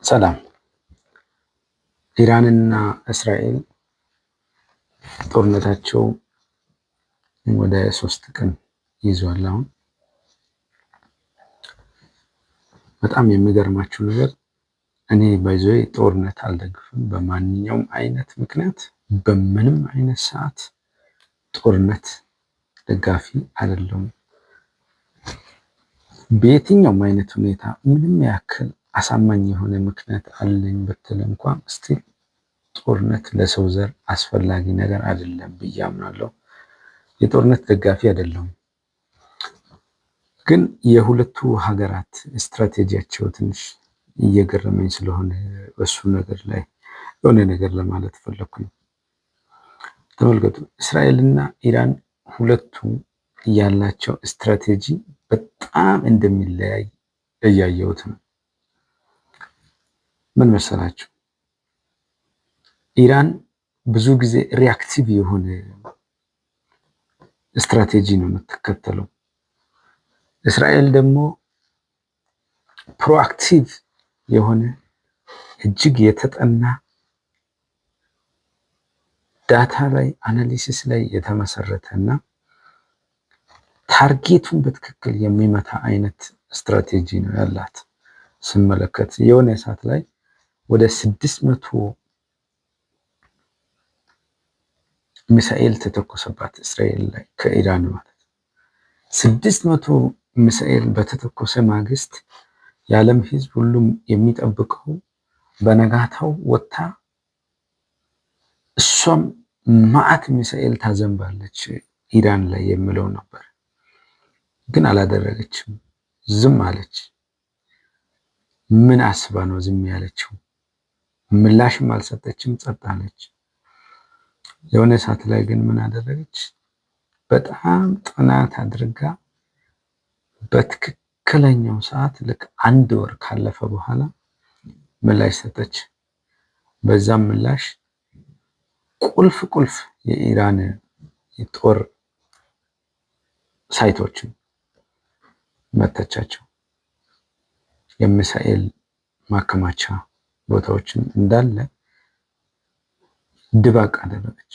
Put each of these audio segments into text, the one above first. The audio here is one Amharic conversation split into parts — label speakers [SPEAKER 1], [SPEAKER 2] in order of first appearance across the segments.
[SPEAKER 1] ሰላም። ኢራንና እስራኤል ጦርነታቸው ወደ 3 ቀን ይዟል። አሁን በጣም የሚገርማችሁ ነገር እኔ ባይዘይ ጦርነት አልደግፍም። በማንኛውም አይነት ምክንያት በምንም አይነት ሰዓት ጦርነት ደጋፊ አይደለሁም። በየትኛውም አይነት ሁኔታ ምንም ያክል አሳማኝ የሆነ ምክንያት አለኝ ብትል እንኳን ስቲል ጦርነት ለሰው ዘር አስፈላጊ ነገር አይደለም ብዬ አምናለሁ። የጦርነት ደጋፊ አይደለሁም። ግን የሁለቱ ሀገራት ስትራቴጂያቸው ትንሽ እየገረመኝ ስለሆነ በሱ ነገር ላይ የሆነ ነገር ለማለት ፈለኩኝ። ተመልከቱ፣ እስራኤልና ኢራን ሁለቱ ያላቸው ስትራቴጂ በጣም እንደሚለያይ እያየሁት ነው። ምን መሰላችሁ? ኢራን ብዙ ጊዜ ሪአክቲቭ የሆነ ስትራቴጂ ነው የምትከተለው። እስራኤል ደግሞ ፕሮአክቲቭ የሆነ እጅግ የተጠና ዳታ ላይ አናሊሲስ ላይ የተመሰረተና ታርጌቱን በትክክል የሚመታ አይነት ስትራቴጂ ነው ያላት። ስመለከት የሆነ ሰዓት ላይ ወደ 600 ሚሳኤል ተተኮሰባት እስራኤል ላይ ከኢራን ማለት 600 ሚሳኤል በተተኮሰ ማግስት የዓለም ሕዝብ ሁሉም የሚጠብቀው በነጋታው ወጥታ እሷም ማዕት ሚሳኤል ታዘንባለች ኢራን ላይ የሚለው ነበር። ግን አላደረገችም፣ ዝም አለች። ምን አስባ ነው ዝም ያለችው? ምላሽም አልሰጠችም፣ ጸጥ አለች። የሆነ ሰዓት ላይ ግን ምን አደረገች? በጣም ጥናት አድርጋ በትክክለኛው ሰዓት ልክ 1 ወር ካለፈ በኋላ ምላሽ ሰጠች። በዛም ምላሽ ቁልፍ የኢራን የጦር ሳይቶችን መተቻቸው። የሚሳኤል ማከማቻ ቦታዎችን እንዳለ ድባቅ አደረገች።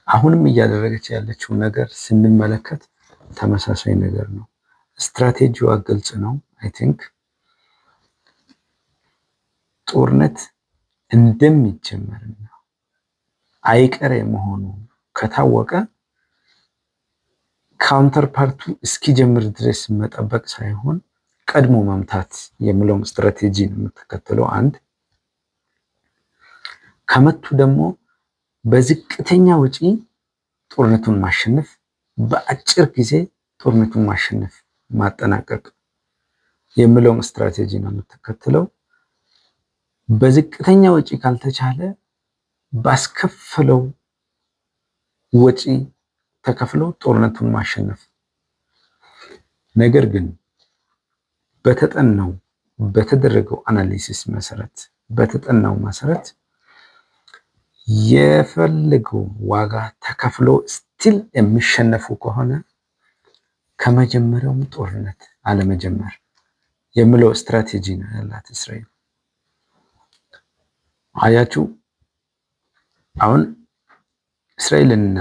[SPEAKER 1] አሁንም እያደረገች ያለችው ነገር ስንመለከት ተመሳሳይ ነገር ነው። ስትራቴጂዋ ግልጽ ነው። አይ ቲንክ ጦርነት እንደሚጀመርና አይቀሬ መሆኑ ከታወቀ ካውንተር ፓርቱ እስኪጀምር ድረስ መጠበቅ ሳይሆን ቀድሞ መምታት የሚለውን ስትራቴጂ ነው የምትከተለው። አንድ ከመቱ ደግሞ በዝቅተኛ ወጪ ጦርነቱን ማሸነፍ፣ በአጭር ጊዜ ጦርነቱን ማሸነፍ ማጠናቀቅ የሚለውን ስትራቴጂ ነው የምትከተለው። በዝቅተኛ ወጪ ካልተቻለ ባስከፈለው ወጪ ተከፍሎ ጦርነቱን ማሸነፍ። ነገር ግን በተጠናው በተደረገው አናሊሲስ መሰረት በተጠናው መሰረት የፈለገው ዋጋ ተከፍሎ ስቲል የሚሸነፉ ከሆነ ከመጀመሪያውም ጦርነት አለመጀመር የሚለው ስትራቴጂ ነው ያላት እስራኤል። አያችሁ፣ አሁን እስራኤልና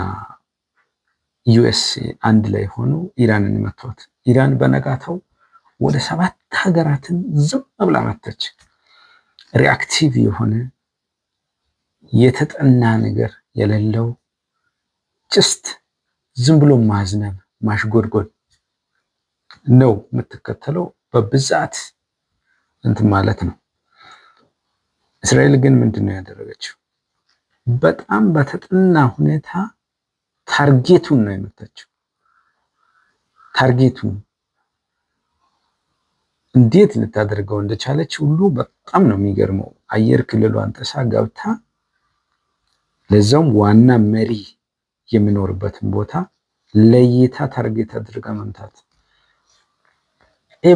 [SPEAKER 1] ዩኤስ አንድ ላይ ሆኖ ኢራንን መቷት። ኢራን በነጋታው ወደ 7 ሀገራትን ዝም ብላ መተች። ሪአክቲቭ የሆነ የተጠና ነገር የሌለው ጀስት ዝም ብሎ ማዝነብ ማሽጎድጎድ ነው የምትከተለው። በብዛት እንትን ማለት ነው። እስራኤል ግን ምንድነው ያደረገችው? በጣም በተጠና ሁኔታ ታርጌቱን ነው የመታችው። ታርጌቱን እንዴት ልታደርገው እንደቻለች ሁሉ በጣም ነው የሚገርመው። አየር ክልሏን ጥሳ ገብታ ለዛውም ዋና መሪ የሚኖርበትን ቦታ ለይታ ታርጌት አድርጋ መምታት። ይሄ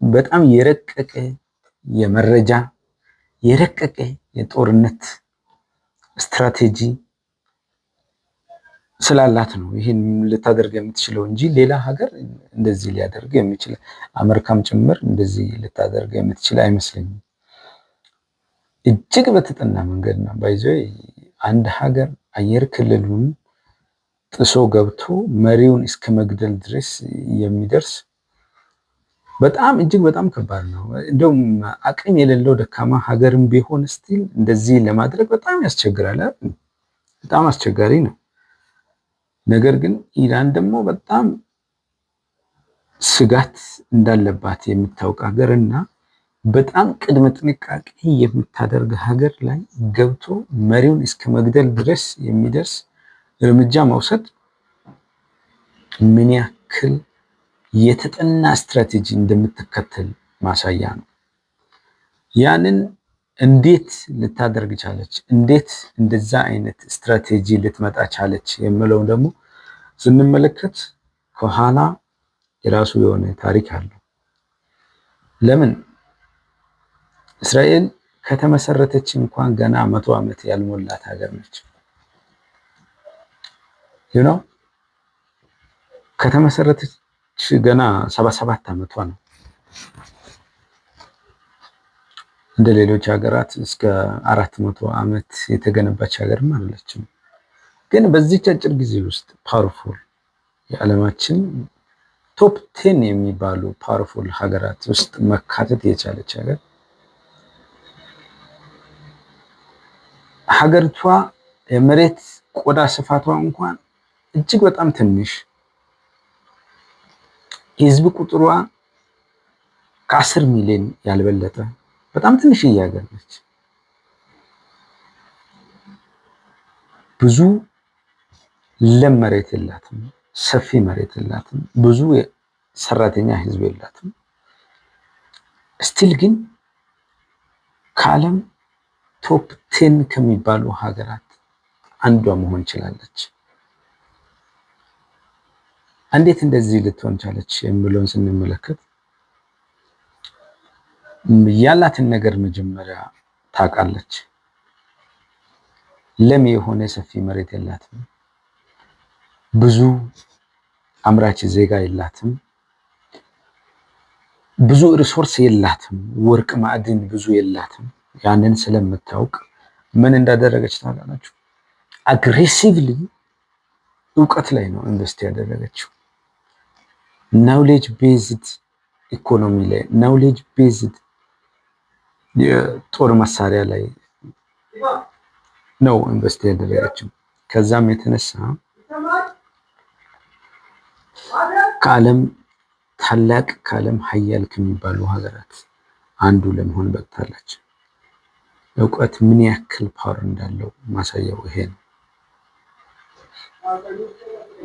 [SPEAKER 1] በጣም የረቀቀ የመረጃ የረቀቀ የጦርነት ስትራቴጂ ስላላት ነው ይህን ልታደርግ የምትችለው እንጂ ሌላ ሀገር እንደዚህ ሊያደርግ የሚችል አሜሪካም ጭምር እንደዚህ ልታደርግ የምትችል አይመስለኝም። እጅግ በተጠና መንገድ ነው ባይዞ አንድ ሀገር አየር ክልሉን ጥሶ ገብቶ መሪውን እስከ መግደል ድረስ የሚደርስ በጣም እጅግ በጣም ከባድ ነው። እንደውም አቅም የሌለው ደካማ ሀገርም ቢሆን ስቲል እንደዚህ ለማድረግ በጣም ያስቸግራል። በጣም አስቸጋሪ ነው። ነገር ግን ኢራን ደግሞ በጣም ስጋት እንዳለባት የምታውቅ ሀገርና በጣም ቅድመ ጥንቃቄ የምታደርግ ሀገር ላይ ገብቶ መሪውን እስከ መግደል ድረስ የሚደርስ እርምጃ መውሰድ ምን ያክል የተጠና ስትራቴጂ እንደምትከተል ማሳያ ነው። ያንን እንዴት ልታደርግ ቻለች? እንዴት እንደዛ አይነት ስትራቴጂ ልትመጣ ቻለች? የሚለው ደግሞ ስንመለከት ከኋላ የራሱ የሆነ ታሪክ አለው። ለምን እስራኤል ከተመሰረተች እንኳን ገና 100 ዓመት ያልሞላት ሀገር ነች። ከተመሰረተች ገና 77 ዓመቷ ነው። እንደ ሌሎች ሀገራት እስከ 400 ዓመት የተገነባች ሀገርም አይደለችም። ግን በዚህች አጭር ጊዜ ውስጥ ፓወርፉል የዓለማችን ቶፕ 10 የሚባሉ ፓወርፉል ሀገራት ውስጥ መካተት የቻለች ሀገሪቷ የመሬት ቆዳ ስፋቷ እንኳን እጅግ በጣም ትንሽ፣ የህዝብ ቁጥሯ ከ10 ሚሊዮን ያልበለጠ በጣም ትንሽ ሀገር ነች። ብዙ ለም መሬት የላትም፣ ሰፊ መሬት የላትም፣ ብዙ ሰራተኛ ህዝብ የላትም። ስቲል ግን ከዓለም ቶፕ 10 ከሚባሉ ሀገራት አንዷ መሆን ችላለች። እንዴት እንደዚህ ልትሆን ቻለች የሚለውን ስንመለከት ያላትን ነገር መጀመሪያ ታውቃለች። ለም የሆነ ሰፊ መሬት የላትም። ብዙ አምራች ዜጋ የላትም። ብዙ ሪሶርስ የላትም። ወርቅ ማዕድን ብዙ የላትም። ያንን ስለምታውቅ ምን እንዳደረገች ታውቃላችሁ? አግሬሲቭሊ እውቀት ላይ ነው ኢንቨስት ያደረገችው። ናውሌጅ ቤዝድ ኢኮኖሚ ላይ፣ ናውሌጅ ቤዝድ የጦር መሳሪያ ላይ ነው ኢንቨስት ያደረገችው። ከዛም የተነሳ ከዓለም ታላቅ ከዓለም ሀያል ከሚባሉ ሀገራት አንዱ ለመሆን በቅታለች። እውቀት ምን ያክል ፓወር እንዳለው ማሳያው ይሄ ነው።